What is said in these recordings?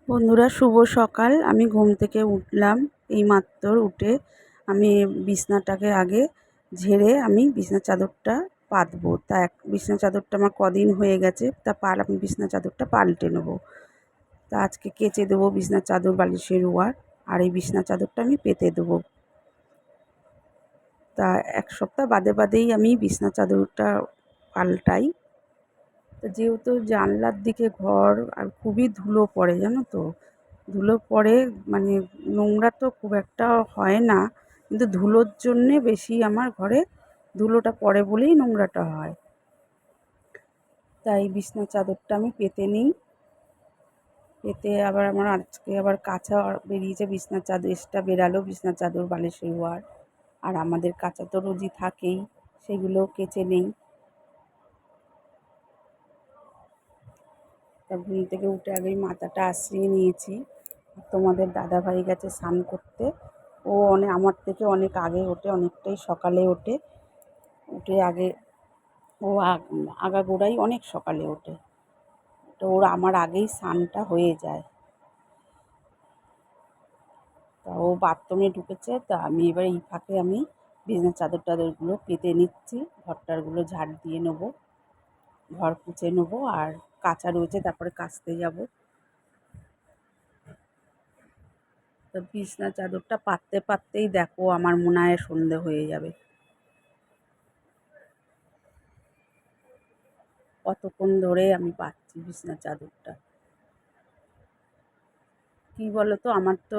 বন্ধুরা, শুভ সকাল। আমি ঘুম থেকে উঠলাম এইমাত্র। উঠে আমি বিছনাটাকে আগে ঝেড়ে আমি বিছানার চাদরটা পাতবো। বিছানার চাদরটা আমার কদিন হয়ে গেছে, আমি বিছানার চাদরটা পাল্টে নেবো। তা আজকে কেচে দেবো বিছানার চাদর, বালিশের ওয়ার, আর এই বিছানার চাদরটা আমি পেতে দেবো। তা 1 সপ্তাহ বাদে বাদেই আমি বিছানার চাদরটা পাল্টাই। তো যেহেতু জানলার দিকে ঘর, আর খুবই ধুলো পড়ে, জানো তো। ধুলো পড়ে, মানে নোংরা তো খুব একটা হয় না, কিন্তু ধুলোর জন্যে বেশি আমার ঘরে ধুলোটা পড়ে বলেই নোংরাটা হয়। তাই বিছানার চাদরটা আমি পেতে নিই। পেতে আবার আমার আজকে আবার কাচা বেরিয়েছে, বিছানার চাদর এক্সট্রা বেরালো, বিছানার চাদর, বালিশের ওয়ার। আর আমাদের কাচা তো রোজই থাকেই, সেগুলোও কেচে নেই। তা ঘুম থেকে উঠে আগেই মাথাটা আঁচড়িয়ে নিয়েছি। তোমাদের দাদাভাই গেছে স্নান করতে। ও আমার থেকে অনেক আগে ওঠে, অনেকটাই সকালে ওঠে। উঠে আগে ও আগাগোড়াই অনেক সকালে ওঠে। তো ওর আমার আগেই স্নানটা হয়ে যায়। তা ও বাথরুমে ঢুকেছে, তা আমি এবার এই ফাঁকে আমি বিছানার চাদর টাদরগুলো পেতে নিচ্ছি, ঘরটারগুলো ঝাড় দিয়ে নেবো, ঘর মুছে নেবো, আর কাচা রয়েছে, তারপরে কাচতে যাব। তো বিছানার চাদরটা পাততে পাততেই দেখো আমার মনে হয় সন্ধে হয়ে যাবে। কতক্ষণ ধরে আমি পাতছি বিছানার চাদরটা। কী বলো তো,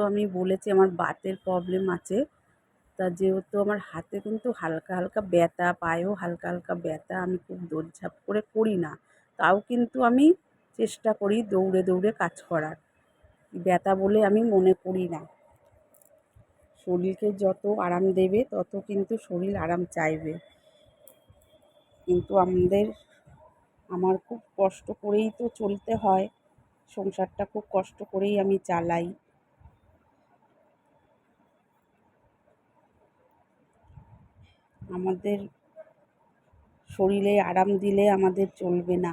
আমি বলেছি আমার বাতের প্রবলেম আছে। তা যেহেতু আমার হাতে কিন্তু হালকা হালকা ব্যথা, পায়েও হালকা হালকা ব্যথা, আমি খুব দৌড়ঝাঁপ করে করি না, তাও কিন্তু আমি চেষ্টা করি দৌড়ে দৌড়ে কাজ করার। ব্যথা বলে আমি মনে করি না। শরীরকে যত আরাম দেবে তত কিন্তু শরীর আরাম চাইবে। কিন্তু আমার খুব কষ্ট করেই তো চলতে হয়, সংসারটা খুব কষ্ট করেই আমি চালাই। আমাদের শরীরে আরাম দিলে আমাদের চলবে না।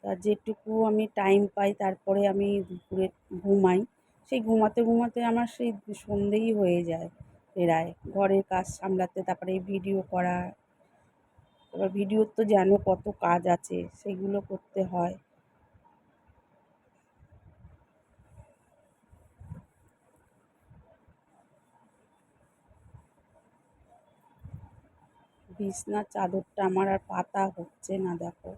তা যেটুকু আমি টাইম পাই, তারপরে আমি দুপুরে ঘুমাই। সেই ঘুমাতে ঘুমাতে আমার সেই সন্ধেই হয়ে যায় প্রায়। ঘরের কাজ সামলাতে, তারপরে ভিডিও করা। এবার ভিডিওর তো জানো কত কাজ আছে, সেগুলো করতে হয়। বিছনার চাদরটা আমার আর পাতা হচ্ছে না, দেখো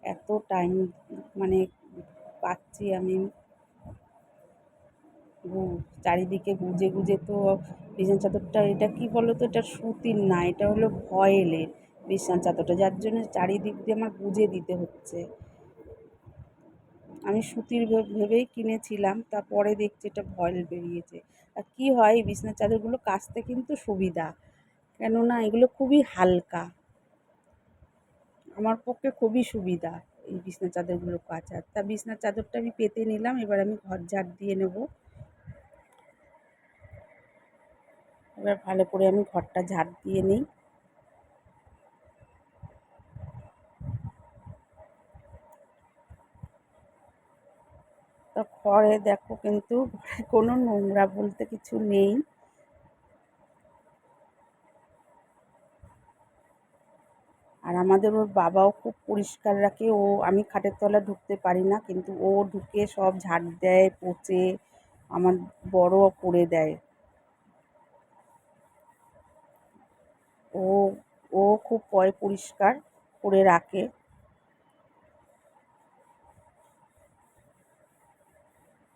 এত টাইম মানে পাচ্ছি আমি। চারিদিকে গুজে গুজে তো বিছানার চাদরটা, এটা কি বলো তো, এটা সুতির না, এটা হলো ভয়েলের বিছানার চাদরটা, যার জন্য চারিদিক দিয়ে আমার গুজে দিতে হচ্ছে। আমি সুতির ভেবেই কিনেছিলাম, তারপরে দেখছি এটা ভয়েল বেরিয়েছে। আর কী হয়, এই বিছানার চাদরগুলো কাচতে কিন্তু সুবিধা, কেননা এগুলো খুবই হালকা। আমার পক্ষে খুবই সুবিধা এই বিছানার চাদরগুলো কাচার। তা বিছানার চাদরটা আমি পেতে নিলাম, এবার আমি ঘর ঝাড় দিয়ে নেব। এবার ভালো করে আমি ঘরটা ঝাড় দিয়ে নিই। তা ঘরে দেখো কিন্তু ঘরে কোনো নোংরা বলতে কিছু নেই। আর আমাদের ওর বাবাও খুব পরিষ্কার রাখে। আমি খাটের তলায় ঢুকতে পারি না, কিন্তু ও ঢুকে সব ঝাড় দেয়, পোঁছে, আমার বড়ও করে দেয়। ও ও খুব পরিষ্কার করে রাখে।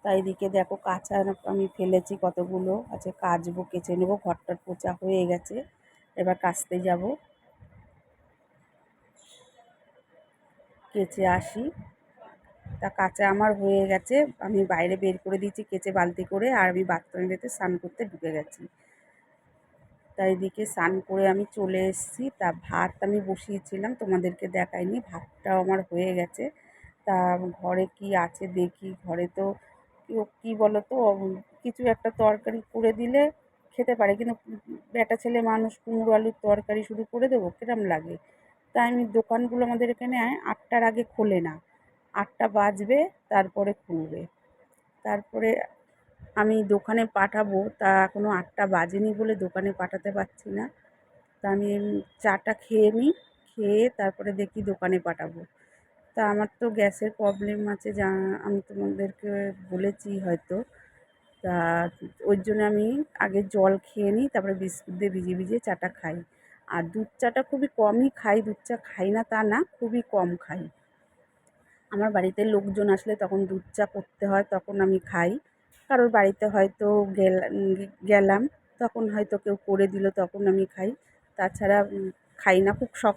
তাই এদিকে দেখো কাচা আমি ফেলেছি কতগুলো, আচ্ছা কাচবো, কেচে নেবো। ঘরটার পোঁছা হয়ে গেছে, এবার কাচতে যাব, কেচে আসি। তা কাচা আমার হয়ে গেছে, আমি বাইরে বের করে দিয়েছি কেচে বালতি করে, আর আমি বাথরুমের ভেতর স্নান করতে ঢুকে গেছি। তাই এদিকে স্নান করে আমি চলে এসেছি। তা ভাত আমি বসিয়েছিলাম, তোমাদেরকে দেখাইনি, ভাতটাও আমার হয়ে গেছে। তা ঘরে কি আছে দেখি। ঘরে তো কী বলো তো, কিছু একটা তরকারি করে দিলে খেতে পারে, কিন্তু বেটা ছেলে মানুষ, কুমড়ো আলুর তরকারি শুধু করে দেবো, কিরম লাগে। তাই আমি দোকানগুলো আমাদের এখানে 8টার আগে খোলে না, 8টা বাজবে তারপরে খুলবে। তারপরে আমি দোকানে পাঠাবো, তা এখনও 8টা বাজেনি বলে দোকানে পাঠাতে পারছি না। তা আমি চাটা খেয়ে নিই, খেয়ে তারপরে দেখি দোকানে পাঠাবো। তা আমার তো গ্যাসের প্রবলেম আছে, যা আমি তোমাদেরকে বলেছি হয়তো। তা ওই জন্য আমি আগে জল খেয়ে নিই, তারপরে বিস্কুট দিয়ে ভিজিয়ে ভিজিয়ে চাটা খাই। আর দুধ চাটা খুবই কমই খাই, দুধ চা খাই না তা না, খুবই কম খাই। আমার বাড়িতে লোকজন আসলে তখন দুধ চা করতে হয়, তখন আমি খাই। কারোর বাড়িতে হয়তো গেলাম, তখন হয়তো কেউ করে দিল, তখন আমি খাই। তাছাড়া খাই না। খুব শখ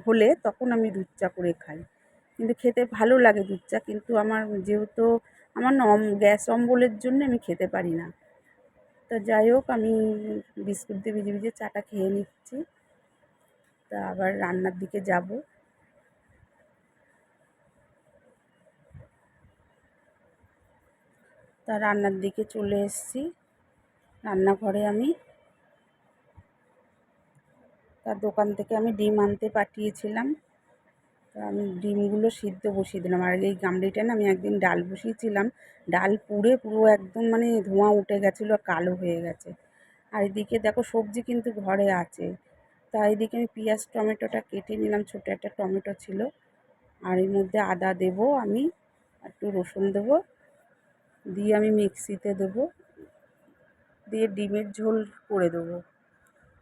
হলে তখন আমি দুধ চা করে খাই। কিন্তু খেতে ভালো লাগে দুধ চা, কিন্তু আমার যেহেতু আমার না গ্যাস অম্বলের জন্য আমি খেতে পারি না। তো যাই হোক, আমি বিস্কুট দিয়ে ভিজিয়ে ভিজিয়ে চাটা খেয়ে নিচ্ছি। তা আবার রান্নার দিকে যাব। তা রান্নার দিকে চলে এসেছি, রান্নাঘরে আমি। তার দোকান থেকে আমি ডিম আনতে পাঠিয়েছিলাম। তো আমি ডিমগুলো সিদ্ধ বসিয়ে দিলাম। আর এই গামলিটা না, আমি একদিন ডাল বসিয়েছিলাম, ডাল পুড়ে পুরো একদম মানে ধোঁয়া উঠে গেছিলো, কালো হয়ে গেছে। আর এদিকে দেখো সবজি কিন্তু ঘরে আছে। তা এদিকে আমি পেঁয়াজ টমেটোটা কেটে নিলাম, ছোটো একটা টমেটো ছিল। আর এর মধ্যে আদা দেবো আমি, একটু রসুন দেবো, দিয়ে আমি মিক্সিতে দেবো, দিয়ে ডিমের ঝোল করে দেবো।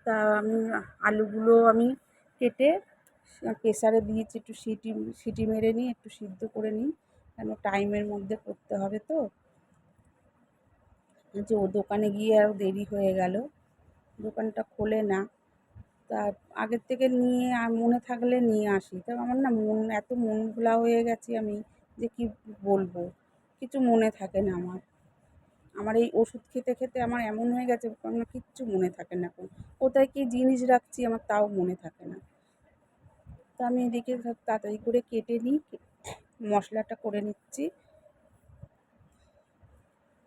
তা আমি আলুগুলো আমি কেটে প্রেসারে দিয়েছি, একটু সিটি মেরে নিই, একটু সিদ্ধ করে নিই, কেন টাইমের মধ্যে করতে হবে তো। যে ও দোকানে গিয়ে আরও দেরি হয়ে গেল, দোকানটা খোলে না। তা আগের থেকে নিয়ে মনে থাকলে নিয়ে আসি। তা আমার না এত মন ভোলা হয়ে গেছি আমি, যে কি বলবো, কিছু মনে থাকে না আমার। আমার এই ওষুধ খেতে খেতে আমার এমন হয়ে গেছে, আমার কিচ্ছু মনে থাকে না এখন। কোথায় কী জিনিস রাখছি আমার তাও মনে থাকে না। তো আমি এদিকে সব তাড়াতাড়ি করে কেটে নিই, মশলাটা করে নিচ্ছি।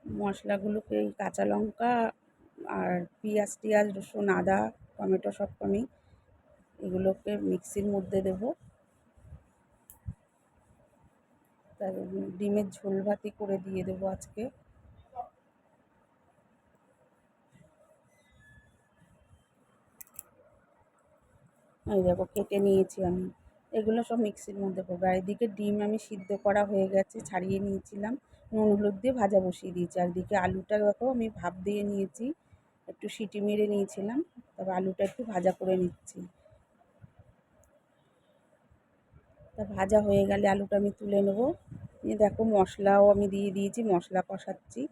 মশলাগুলোকে এই কাঁচা লঙ্কা আর পেঁয়াজ টিয়াজ রসুন আদা টমেটো সব আমি এগুলোকে মিক্সির মধ্যে দেবো। তার ডিমের ঝোল ভাতি করে দিয়ে দেবো আজকে। এই দেখো কেটে নিয়েছি আমি, এগুলো সব মিক্সির মধ্যে পড়বে। আর এদিকে ডিম আমি সিদ্ধ করা হয়ে গেছে, ছাড়িয়ে নিয়েছিলাম, নুন হলুদ দিয়ে ভাজা বসিয়ে দিয়েছি। আর এদিকে আলুটা দেখো আমি ভাপ দিয়ে নিয়েছি, একটু সিটি মেরে নিয়েছিলাম, তবে আলুটা একটু ভাজা করে নিচ্ছি। তা ভাজা হয়ে গেলে আলুটা আমি তুলে নেবো। নিয়ে দেখো মশলাও আমি দিয়ে দিয়েছি, মশলা কষাচ্ছি।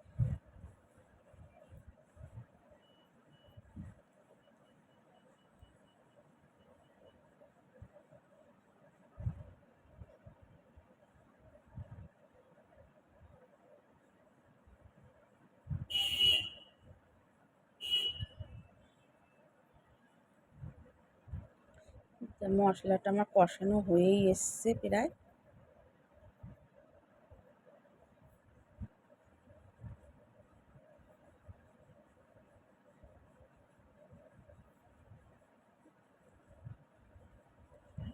তা মশলাটা আমার কষানো হয়েই এসছে প্রায়।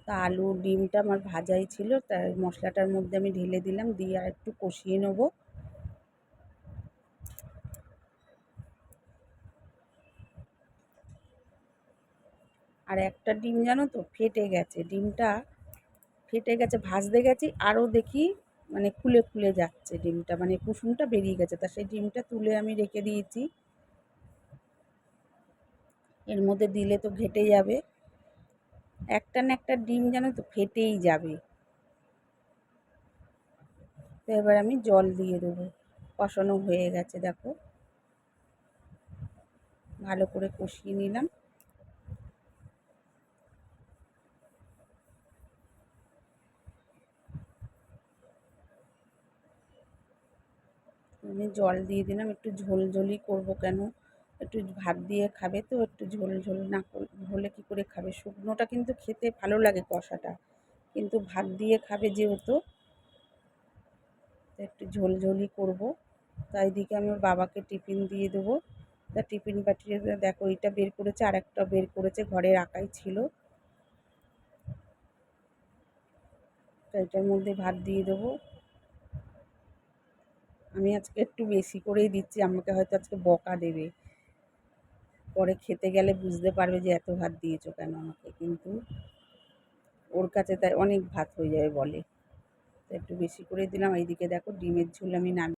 তা আলু ডিমটা আমার ভাজাই ছিল, তাই মশলাটার মধ্যে আমি ঢেলে দিলাম, দিয়ে আর একটু কষিয়ে নেবো। আর একটা ডিম জানো তো ফেটে গেছে, ডিমটা ফেটে গেছে, ভাজতে গেছি আরও দেখি মানে খুলে খুলে যাচ্ছে ডিমটা, মানে কুসুমটা বেরিয়ে গেছে। তা সেই ডিমটা তুলে আমি রেখে দিয়েছি, এর মধ্যে দিলে তো ঘেটে যাবে। একটা না একটা ডিম জানো তো ফেটেই যাবে। তো এবার আমি জল দিয়ে দেবো, কষানো হয়ে গেছে দেখো, ভালো করে কষিয়ে নিলাম। আমি জল দিয়ে দিলাম, একটু ঝোল ঝোলই করবো, কেন একটু ভাত দিয়ে খাবে তো, একটু ঝোল ঝোল না হলে কী করে খাবে। শুকনোটা কিন্তু খেতে ভালো লাগে কষাটা, কিন্তু ভাত দিয়ে খাবে যেহেতু, তো একটু ঝোল ঝোলই করবো। তাই এদিকে আমি ওর বাবাকে টিফিন দিয়ে দেবো। তা টিফিন পাঠিয়ে দেখো এইটা বের করেছে, আর একটা বের করেছে, ঘরে রাখাই ছিল। তো এটার মধ্যে ভাত দিয়ে দেবো। আমি আজকে একটু বেশি করেই দিচ্ছি, আমাকে হয়তো আজকে বকা দেবে। পরে খেতে গেলে বুঝতে পারবে যে এত ভাত দিয়েছো কেন আমাকে, কিন্তু ওর কাছে তাই অনেক ভাত হয়ে যাবে বলে। তো একটু বেশি করে দিলাম। এইদিকে দেখো ডিমের ঝোল আমি নামিয়ে